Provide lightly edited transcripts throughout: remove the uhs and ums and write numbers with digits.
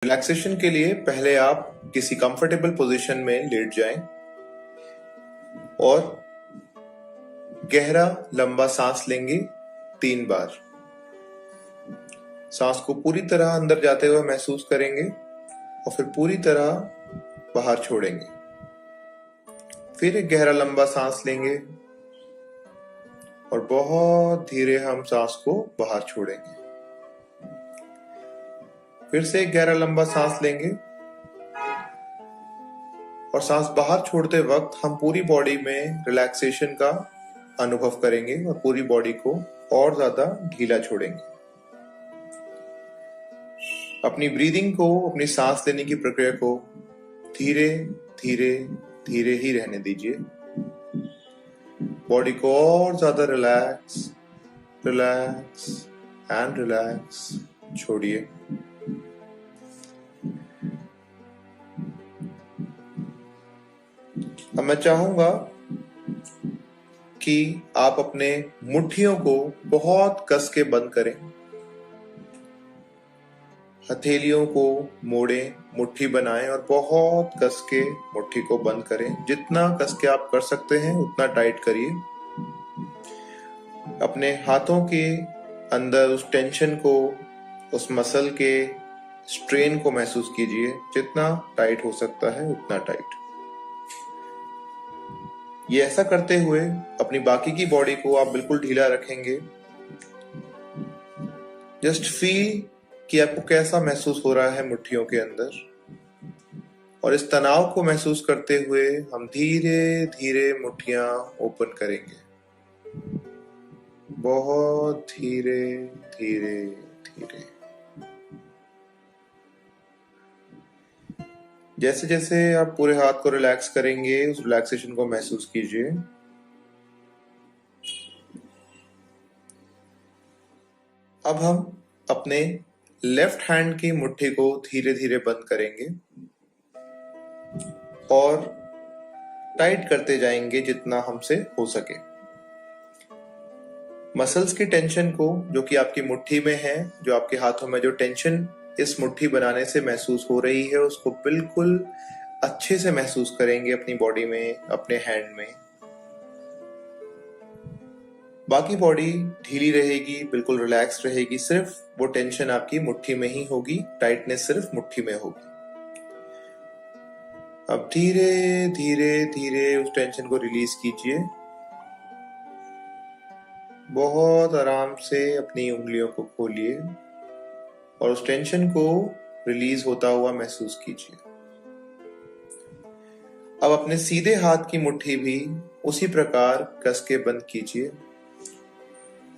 Relaxation के लिए पहले आप किसी कंफर्टेबल पोजीशन में लेट जाएं और गहरा लंबा सांस लेंगे 3 बार। सांस को पूरी तरह अंदर जाते हुए महसूस करेंगे और फिर पूरी तरह बाहर छोड़ेंगे। फिर एक गहरा लंबा सांस लेंगे और बहुत धीरे हम सांस को बाहर छोड़ेंगे। फिर से एक गहरा लंबा सांस लेंगे और सांस बाहर छोड़ते वक्त हम पूरी बॉडी में रिलैक्सेशन का अनुभव करेंगे और पूरी बॉडी को और ज्यादा ढीला छोड़ेंगे। अपनी ब्रीदिंग को, अपनी सांस लेने की प्रक्रिया को धीरे धीरे धीरे ही रहने दीजिए। बॉडी को और ज्यादा रिलैक्स रिलैक्स एंड रिलैक्स छोड़िए। अब मैं चाहूंगा कि आप अपने मुट्ठियों को बहुत कस के बंद करें, हथेलियों को मोड़ें, मुट्ठी बनाएं और बहुत कस के मुट्ठी को बंद करें। जितना कस के आप कर सकते हैं उतना टाइट करिए। अपने हाथों के अंदर उस टेंशन को, उस मसल के स्ट्रेन को महसूस कीजिए। जितना टाइट हो सकता है उतना टाइट। ये ऐसा करते हुए अपनी बाकी की बॉडी को आप बिल्कुल ढीला रखेंगे। जस्ट फील कि आपको कैसा महसूस हो रहा है मुट्ठियों के अंदर, और इस तनाव को महसूस करते हुए हम धीरे धीरे मुट्ठियां ओपन करेंगे। बहुत धीरे धीरे धीरे। जैसे जैसे आप पूरे हाथ को रिलैक्स करेंगे, उस रिलैक्सेशन को महसूस कीजिए। अब हम अपने लेफ्ट हैंड की मुट्ठी को धीरे धीरे बंद करेंगे और टाइट करते जाएंगे जितना हमसे हो सके। मसल्स की टेंशन को, जो कि आपकी मुट्ठी में है, जो आपके हाथों में जो टेंशन इस मुट्ठी बनाने से महसूस हो रही है, उसको बिल्कुल अच्छे से महसूस करेंगे अपनी बॉडी में, अपने हैंड में। बाकी बॉडी ढीली रहेगी, बिल्कुल रिलैक्स रहेगी। सिर्फ वो टेंशन आपकी मुट्ठी में ही होगी, टाइटनेस सिर्फ मुट्ठी में होगी। अब धीरे धीरे धीरे उस टेंशन को रिलीज कीजिए। बहुत आराम से अपनी उंगलियों को खोलिए और उस टेंशन को रिलीज होता हुआ महसूस कीजिए। अब अपने सीधे हाथ की मुट्ठी भी उसी प्रकार कस के बंद कीजिए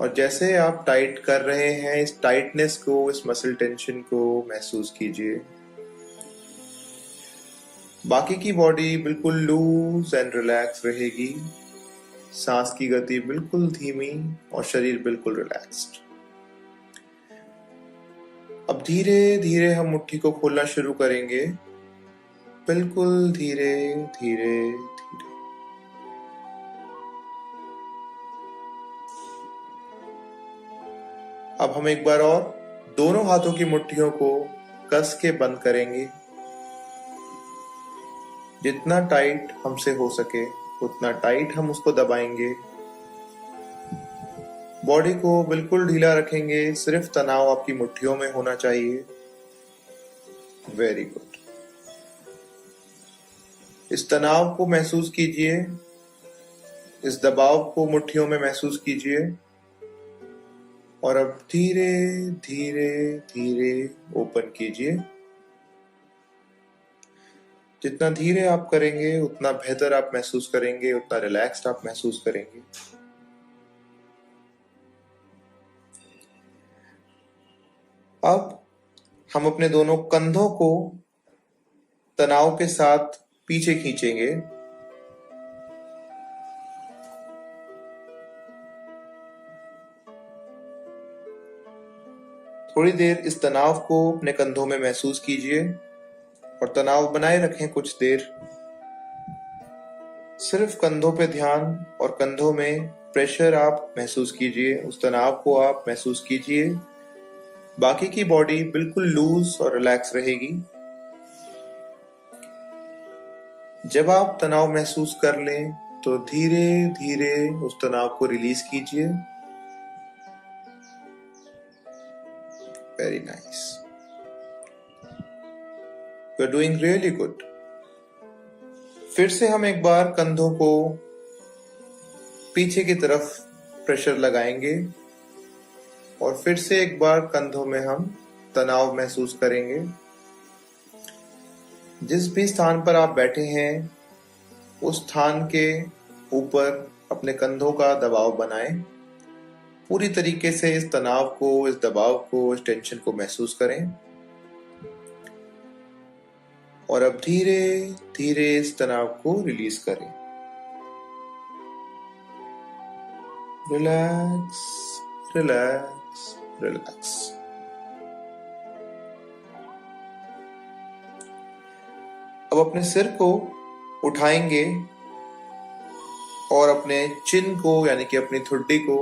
और जैसे आप टाइट कर रहे हैं, इस टाइटनेस को, इस मसल टेंशन को महसूस कीजिए। बाकी की बॉडी बिल्कुल लूज एंड रिलैक्स रहेगी। सांस की गति बिल्कुल धीमी और शरीर बिल्कुल रिलैक्स्ड। अब धीरे धीरे हम मुट्ठी को खोलना शुरू करेंगे, बिल्कुल धीरे धीरे धीरे। अब हम एक बार और दोनों हाथों की मुट्ठियों को कस के बंद करेंगे। जितना टाइट हमसे हो सके उतना टाइट हम उसको दबाएंगे। बॉडी को बिल्कुल ढीला रखेंगे, सिर्फ तनाव आपकी मुट्ठियों में होना चाहिए। Very good. इस तनाव को महसूस कीजिए, इस दबाव को मुट्ठियों में महसूस कीजिए और अब धीरे धीरे धीरे ओपन कीजिए। जितना धीरे आप करेंगे उतना बेहतर आप महसूस करेंगे, उतना रिलैक्स्ड आप महसूस करेंगे। अब हम अपने दोनों कंधों को तनाव के साथ पीछे खींचेंगे। थोड़ी देर इस तनाव को अपने कंधों में महसूस कीजिए और तनाव बनाए रखें कुछ देर। सिर्फ कंधों पे ध्यान और कंधों में प्रेशर आप महसूस कीजिए, उस तनाव को आप महसूस कीजिए बाकी की बॉडी बिल्कुल लूज और रिलैक्स रहेगी। जब आप तनाव महसूस कर लें तो धीरे धीरे उस तनाव को रिलीज कीजिए। Very nice, you are doing really good. फिर से हम एक बार कंधों को पीछे की तरफ प्रेशर लगाएंगे और फिर से एक बार कंधों में हम तनाव महसूस करेंगे। जिस भी स्थान पर आप बैठे हैं उस स्थान के ऊपर अपने कंधों का दबाव बनाएं। पूरी तरीके से इस तनाव को, इस दबाव को, इस टेंशन को महसूस करें और अब धीरे धीरे इस तनाव को रिलीज करें। Relax, relax, relax. अब अपने सिर को उठाएंगे और अपने चिन को यानी कि अपनी ठुड्डी को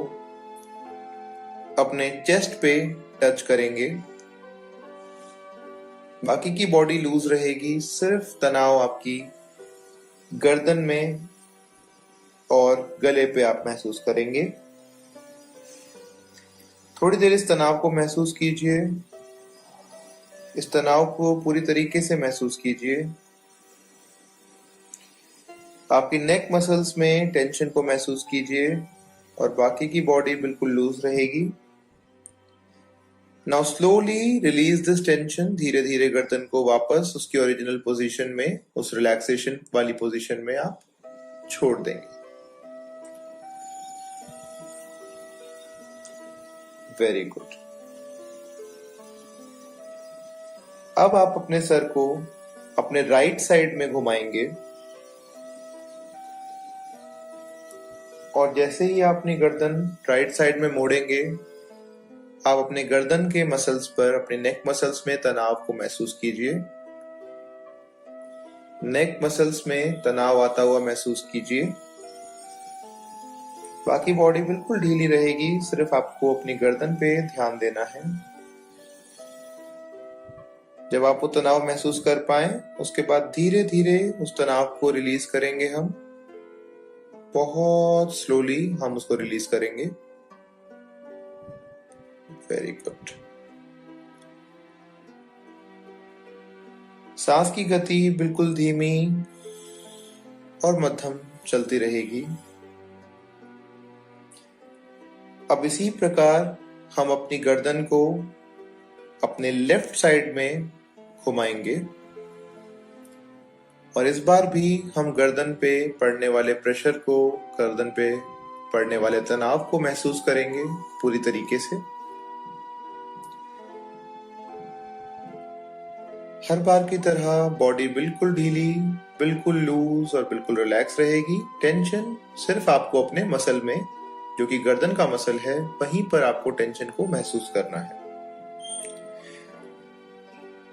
अपने चेस्ट पे टच करेंगे। बाकी की बॉडी लूज रहेगी, सिर्फ तनाव आपकी गर्दन में और गले पे आप महसूस करेंगे। थोड़ी देर इस तनाव को महसूस कीजिए, इस तनाव को पूरी तरीके से महसूस कीजिए। आपकी नेक मसल्स में टेंशन को महसूस कीजिए और बाकी की बॉडी बिल्कुल लूज रहेगी। Now slowly release this tension. धीरे धीरे गर्दन को वापस उसकी ओरिजिनल पोजीशन में, उस रिलैक्सेशन वाली पोजीशन में आप छोड़ देंगे। Very good. अब आप अपने सर को अपने राइट साइड में घुमाएंगे और जैसे ही आप अपनी गर्दन राइट साइड में मोड़ेंगे, आप अपने गर्दन के मसल्स पर, अपने नेक मसल्स में तनाव को महसूस कीजिए। नेक मसल्स में तनाव आता हुआ महसूस कीजिए। बाकी बॉडी बिल्कुल ढीली रहेगी, सिर्फ आपको अपनी गर्दन पे ध्यान देना है। जब आप वो तनाव महसूस कर पाए उसके बाद धीरे धीरे उस तनाव को रिलीज करेंगे। हम बहुत स्लोली हम उसको रिलीज करेंगे। Very good. सांस की गति बिल्कुल धीमी और मध्यम चलती रहेगी। अब इसी प्रकार हम अपनी गर्दन को अपने लेफ्ट साइड में घुमाएंगे और इस बार भी हम गर्दन पे पड़ने वाले प्रेशर को, गर्दन पे पड़ने वाले तनाव को महसूस करेंगे पूरी तरीके से। हर बार की तरह बॉडी बिल्कुल ढीली, बिल्कुल लूज और बिल्कुल रिलैक्स रहेगी। टेंशन सिर्फ आपको अपने मसल में, जो कि गर्दन का मसल है, वहीं पर आपको टेंशन को महसूस करना है।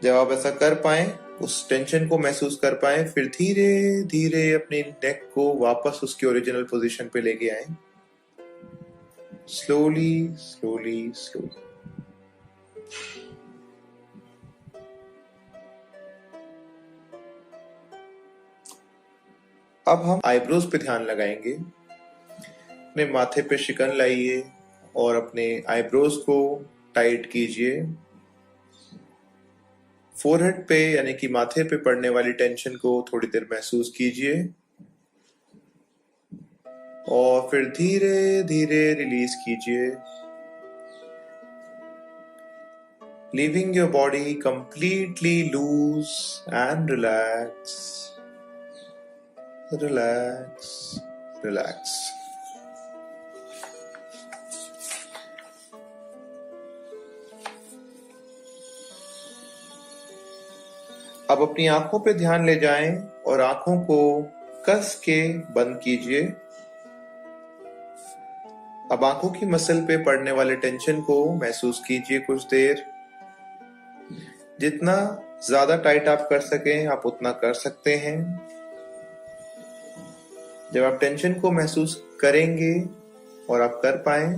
जब आप ऐसा कर पाए, उस टेंशन को महसूस कर पाए, फिर धीरे धीरे अपनी नेक को वापस उसकी ओरिजिनल पोजीशन पे लेके आए। Slowly slowly slowly. अब हम आईब्रोज पे ध्यान लगाएंगे। अपने माथे पे शिकन लाइए और अपने आईब्रोज को टाइट कीजिए। फोरहेड पे यानी कि माथे पे पड़ने वाली टेंशन को थोड़ी देर महसूस कीजिए और फिर धीरे धीरे रिलीज कीजिए, leaving your body completely loose and relax, relax, relax. अब अपनी आंखों पे ध्यान ले जाएं और आंखों को कस के बंद कीजिए। अब आंखों की मसल पे पड़ने वाले टेंशन को महसूस कीजिए कुछ देर। जितना ज्यादा टाइट आप कर सकें आप उतना कर सकते हैं। जब आप टेंशन को महसूस करेंगे और आप कर पाए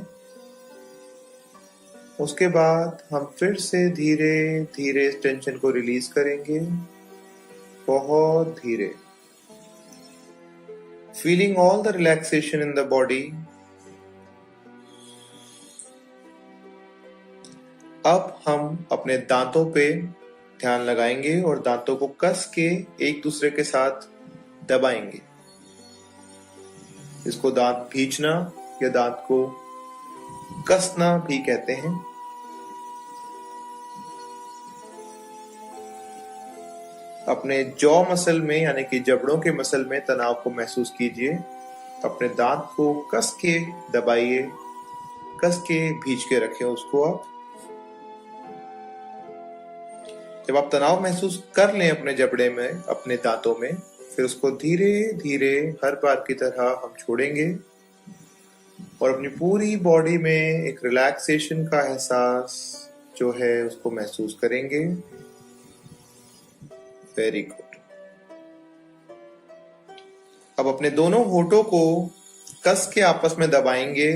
उसके बाद हम फिर से धीरे धीरे इस टेंशन को रिलीज करेंगे, बहुत धीरे, feeling all the relaxation in the body. अब हम अपने दांतों पे ध्यान लगाएंगे और दांतों को कस के एक दूसरे के साथ दबाएंगे। इसको दांत भींचना या दांत को कसना भी कहते हैं। अपने जॉ मसल में यानी कि जबड़ों के मसल में तनाव को महसूस कीजिए। अपने दांत को कस के दबाइए, कस के भींच के रखें उसको। आप जब आप तनाव महसूस कर लें अपने जबड़े में, अपने दांतों में, फिर उसको धीरे धीरे हर बार की तरह हम छोड़ेंगे और अपनी पूरी बॉडी में एक रिलैक्सेशन का एहसास जो है उसको महसूस करेंगे। Very good. अब अपने दोनों होठों को कस के आपस में दबाएंगे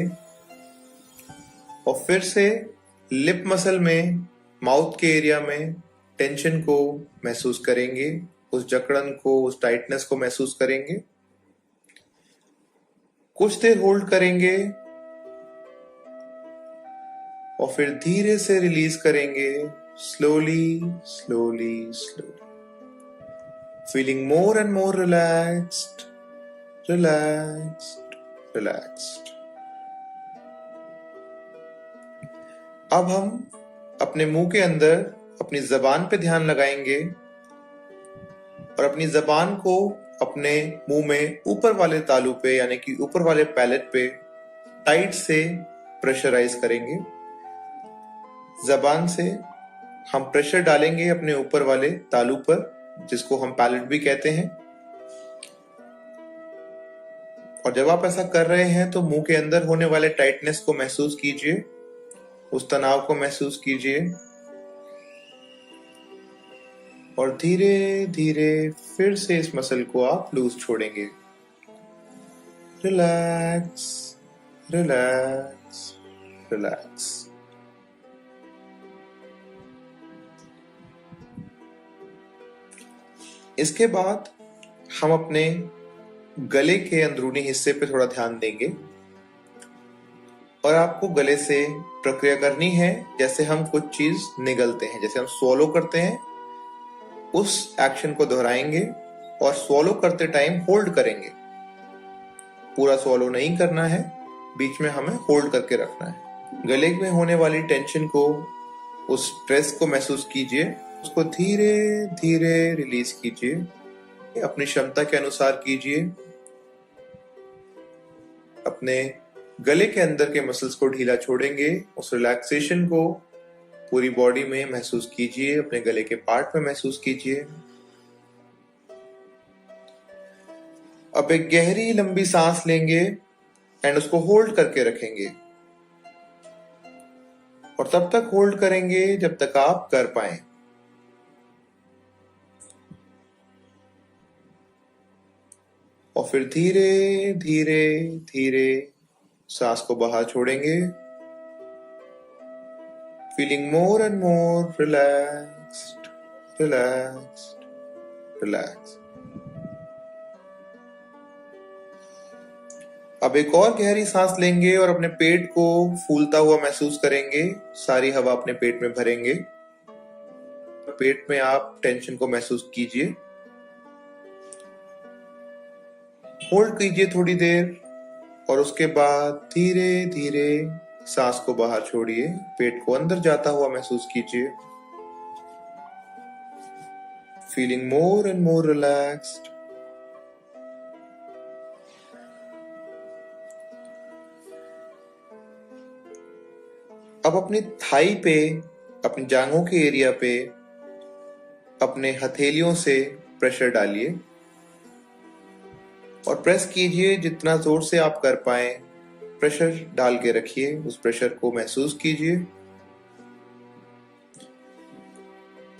और फिर से लिप मसल में, माउथ के एरिया में टेंशन को महसूस करेंगे, उस जकड़न को, उस टाइटनेस को महसूस करेंगे। कुछ देर होल्ड करेंगे और फिर धीरे से रिलीज करेंगे, slowly slowly slowly, feeling more and more relaxed, relaxed, relaxed. अब हम अपने मुंह के अंदर अपनी जबान पे ध्यान लगाएंगे और अपनी जबान को अपने मुंह में ऊपर वाले तालू पे यानी कि ऊपर वाले पैलेट पे टाइट से प्रेशराइज करेंगे। जबान से हम प्रेशर डालेंगे अपने ऊपर वाले तालू पर, जिसको हम पैलेट भी कहते हैं। और जब आप ऐसा कर रहे हैं तो मुंह के अंदर होने वाले टाइटनेस को महसूस कीजिए, उस तनाव को महसूस कीजिए और धीरे धीरे फिर से इस मसल को आप लूज छोड़ेंगे। Relax, relax, relax. इसके बाद हम अपने गले के अंदरूनी हिस्से पे थोड़ा ध्यान देंगे और आपको गले से प्रक्रिया करनी है जैसे हम कुछ चीज निगलते हैं, जैसे हम स्वॉलो करते हैं, उस एक्शन को दोहराएंगे और स्वॉलो करते टाइम होल्ड करेंगे। पूरा स्वॉलो नहीं करना है, बीच में हमें होल्ड करके रखना है। गले में होने वाली टेंशन को, उस स्ट्रेस को महसूस कीजिए, उसको धीरे धीरे रिलीज कीजिए। अपनी क्षमता के अनुसार कीजिए। अपने गले के अंदर के मसल्स को ढीला छोड़ेंगे, उस रिलैक्सेशन को पूरी बॉडी में महसूस कीजिए, अपने गले के पार्ट में महसूस कीजिए। अब एक गहरी लंबी सांस लेंगे एंड उसको होल्ड करके रखेंगे और तब तक होल्ड करेंगे जब तक आप कर पाए। और फिर धीरे धीरे धीरे सांस को बाहर छोड़ेंगे, feeling more and more relaxed, relaxed, relaxed. अब एक और गहरी सांस लेंगे और अपने पेट को फूलता हुआ महसूस करेंगे। सारी हवा अपने पेट में भरेंगे। पेट में आप टेंशन को महसूस कीजिए, होल्ड कीजिए थोड़ी देर और उसके बाद धीरे धीरे सांस को बाहर छोड़िए। पेट को अंदर जाता हुआ महसूस कीजिए, feeling more and more relaxed. अब अपनी थाई पे, अपनी जांघों के एरिया पे अपने हथेलियों से प्रेशर डालिए और प्रेस कीजिए जितना जोर से आप कर पाए। प्रेशर डाल के रखिए, उस प्रेशर को महसूस कीजिए।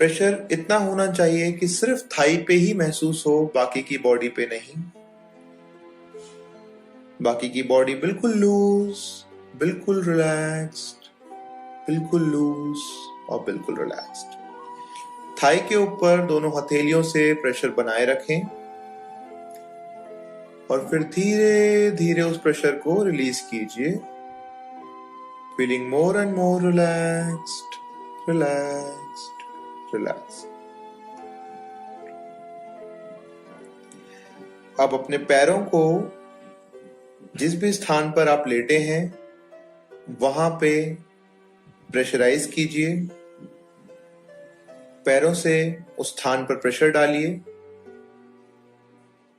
प्रेशर इतना होना चाहिए कि सिर्फ थाई पे ही महसूस हो, बाकी की बॉडी पे नहीं। बाकी की बॉडी बिल्कुल लूज, बिल्कुल रिलैक्स्ड। बिल्कुल लूज और बिल्कुल रिलैक्स्ड। थाई के ऊपर दोनों हथेलियों से प्रेशर बनाए रखें और फिर धीरे धीरे उस प्रेशर को रिलीज कीजिए। Feeling more and more relaxed, relaxed, relaxed. अब अपने पैरों को जिस भी स्थान पर आप लेटे हैं वहां पे प्रेशराइज कीजिए। पैरों से उस स्थान पर प्रेशर डालिए।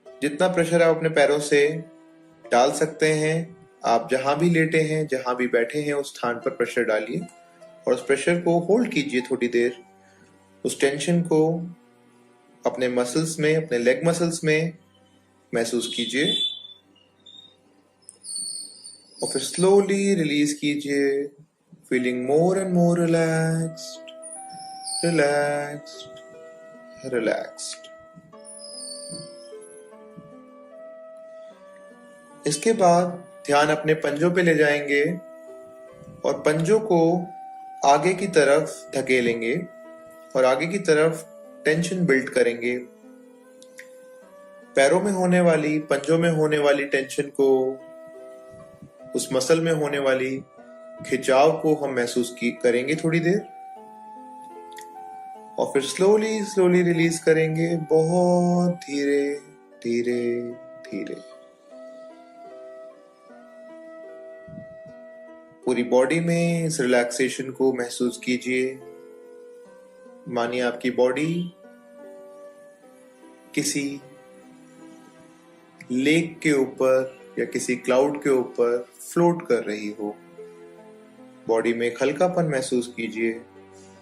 जितना प्रेशर आप अपने पैरों से डाल सकते हैं, आप जहां भी लेटे हैं, जहां भी बैठे हैं, उस स्थान पर प्रेशर डालिए और उस प्रेशर को होल्ड कीजिए थोड़ी देर। उस टेंशन को अपने मसल्स में, अपने लेग मसल्स में महसूस कीजिए और फिर स्लोली रिलीज कीजिए। Feeling more and more relaxed, relaxed, relaxed. इसके बाद ध्यान अपने पंजों पे ले जाएंगे और पंजों को आगे की तरफ धकेलेंगे और आगे की तरफ टेंशन बिल्ड करेंगे। पैरों में होने वाली, पंजों में होने वाली टेंशन को, उस मसल में होने वाली खिंचाव को हम महसूस करेंगे थोड़ी देर और फिर स्लोली स्लोली रिलीज करेंगे, बहुत धीरे धीरे धीरे। पूरी बॉडी में इस रिलैक्सेशन को महसूस कीजिए। मानिए आपकी बॉडी किसी लेक के ऊपर या किसी क्लाउड के ऊपर फ्लोट कर रही हो। बॉडी में एक हल्कापन महसूस कीजिए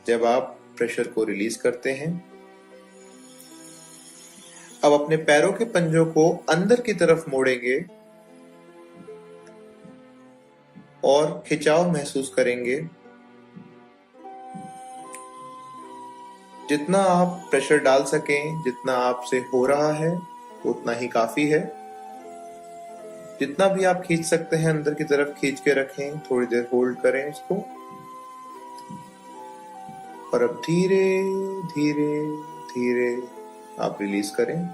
जब आप प्रेशर को रिलीज करते हैं। अब अपने पैरों के पंजों को अंदर की तरफ मोड़ेंगे और खिंचाव महसूस करेंगे। जितना आप प्रेशर डाल सकें, जितना आपसे हो रहा है उतना ही काफी है। जितना भी आप खींच सकते हैं अंदर की तरफ खींच के रखें, थोड़ी देर होल्ड करें इसको और अब धीरे धीरे धीरे आप रिलीज करें।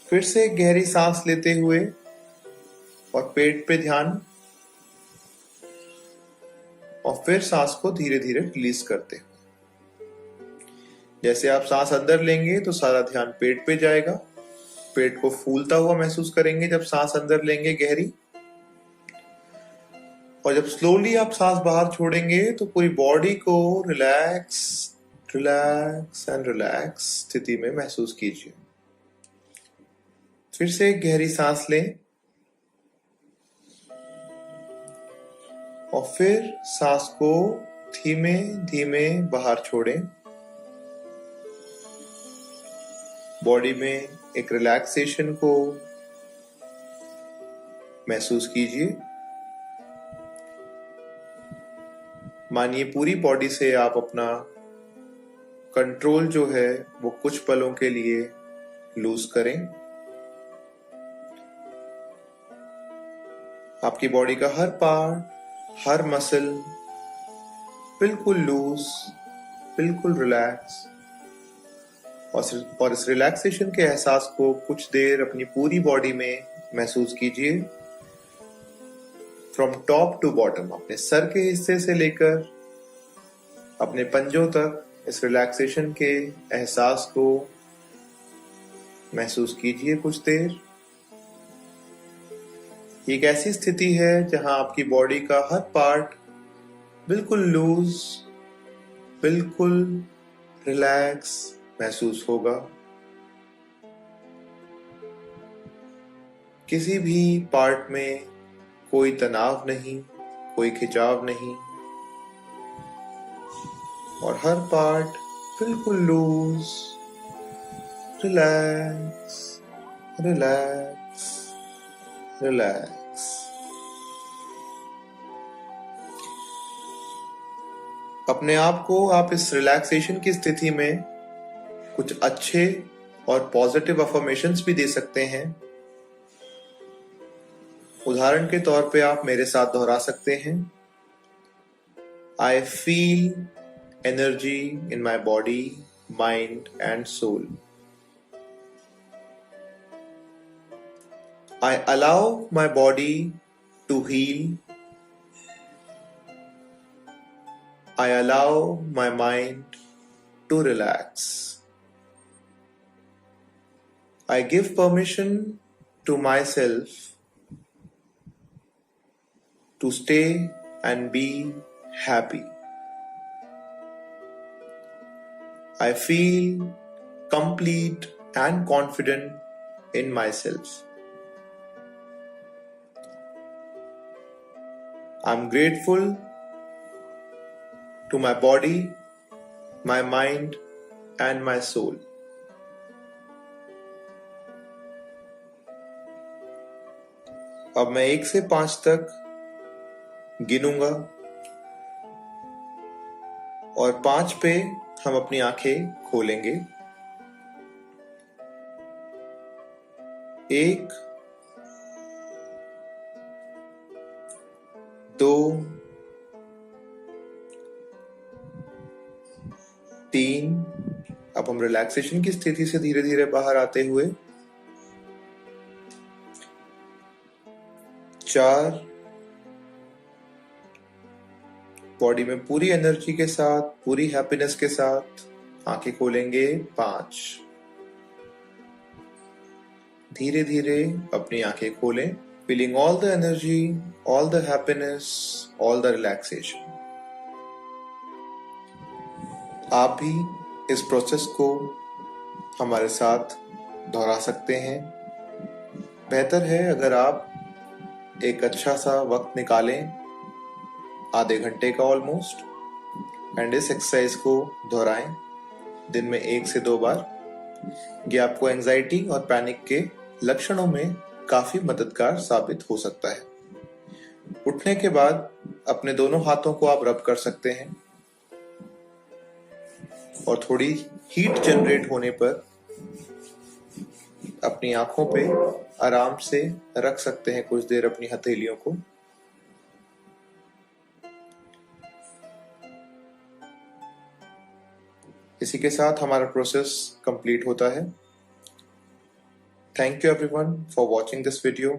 फिर से गहरी सांस लेते हुए और पेट पे ध्यान और फिर सांस को धीरे धीरे रिलीज करते हैं। जैसे आप सांस अंदर लेंगे तो सारा ध्यान पेट पे जाएगा। पेट को फूलता हुआ महसूस करेंगे जब सांस अंदर लेंगे गहरी, और जब स्लोली आप सांस बाहर छोड़ेंगे तो पूरी बॉडी को रिलैक्स, रिलैक्स एंड रिलैक्स स्थिति में महसूस कीजिए। फिर से एक गहरी सांस लें और फिर सांस को धीमे धीमे बाहर छोड़ें। बॉडी में एक रिलैक्सेशन को महसूस कीजिए। मानिए पूरी बॉडी से आप अपना कंट्रोल जो है वो कुछ पलों के लिए लूज करें। आपकी बॉडी का हर पार्ट, हर मसल बिल्कुल लूज, बिल्कुल रिलैक्स, और इस रिलैक्सेशन के एहसास को कुछ देर अपनी पूरी बॉडी में महसूस कीजिए। फ्रॉम टॉप टू बॉटम, अपने सर के हिस्से से लेकर अपने पंजों तक इस रिलैक्सेशन के एहसास को महसूस कीजिए कुछ देर। एक ऐसी स्थिति है जहां आपकी बॉडी का हर पार्ट बिल्कुल लूज, बिल्कुल रिलैक्स महसूस होगा। किसी भी पार्ट में कोई तनाव नहीं, कोई खिंचाव नहीं, और हर पार्ट बिल्कुल लूज, रिलैक्स, रिलैक्स, रिलैक्स। अपने आप को आप इस रिलैक्सेशन की स्थिति में कुछ अच्छे और पॉजिटिव अफर्मेशंस भी दे सकते हैं। उदाहरण के तौर पे आप मेरे साथ दोहरा सकते हैं। I feel energy in my body, mind and soul. I allow my body to heal. I allow my mind to relax. I give permission to myself to stay and be happy. I feel complete and confident in myself. I'm grateful to my body, my mind and my soul. अब मैं 1 से 5 तक गिनूंगा और 5 पे हम अपनी आंखें खोलेंगे। 1, 2, 3। अब हम रिलैक्सेशन की स्थिति से धीरे धीरे बाहर आते हुए 4, बॉडी में पूरी एनर्जी के साथ, पूरी हैप्पीनेस के साथ आंखें खोलेंगे 5। धीरे धीरे अपनी आंखें खोलें, feeling all the energy, all the happiness, all the relaxation. आप भी इस प्रोसेस को हमारे साथ दोहरा सकते हैं। बेहतर है अगर आप एक अच्छा सा वक्त निकालें, आधे घंटे का ऑलमोस्ट, एंड इस एक्सरसाइज को दोहराएं दिन में 1 से 2 बार। ये आपको एंजाइटी और पैनिक के लक्षणों में काफी मददगार साबित हो सकता है। उठने के बाद अपने दोनों हाथों को आप रब कर सकते हैं और थोड़ी हीट जनरेट होने पर अपनी आंखों पे आराम से रख सकते हैं कुछ देर अपनी हथेलियों को। इसी के साथ हमारा प्रोसेस कंप्लीट होता है। Thank you everyone for watching this video.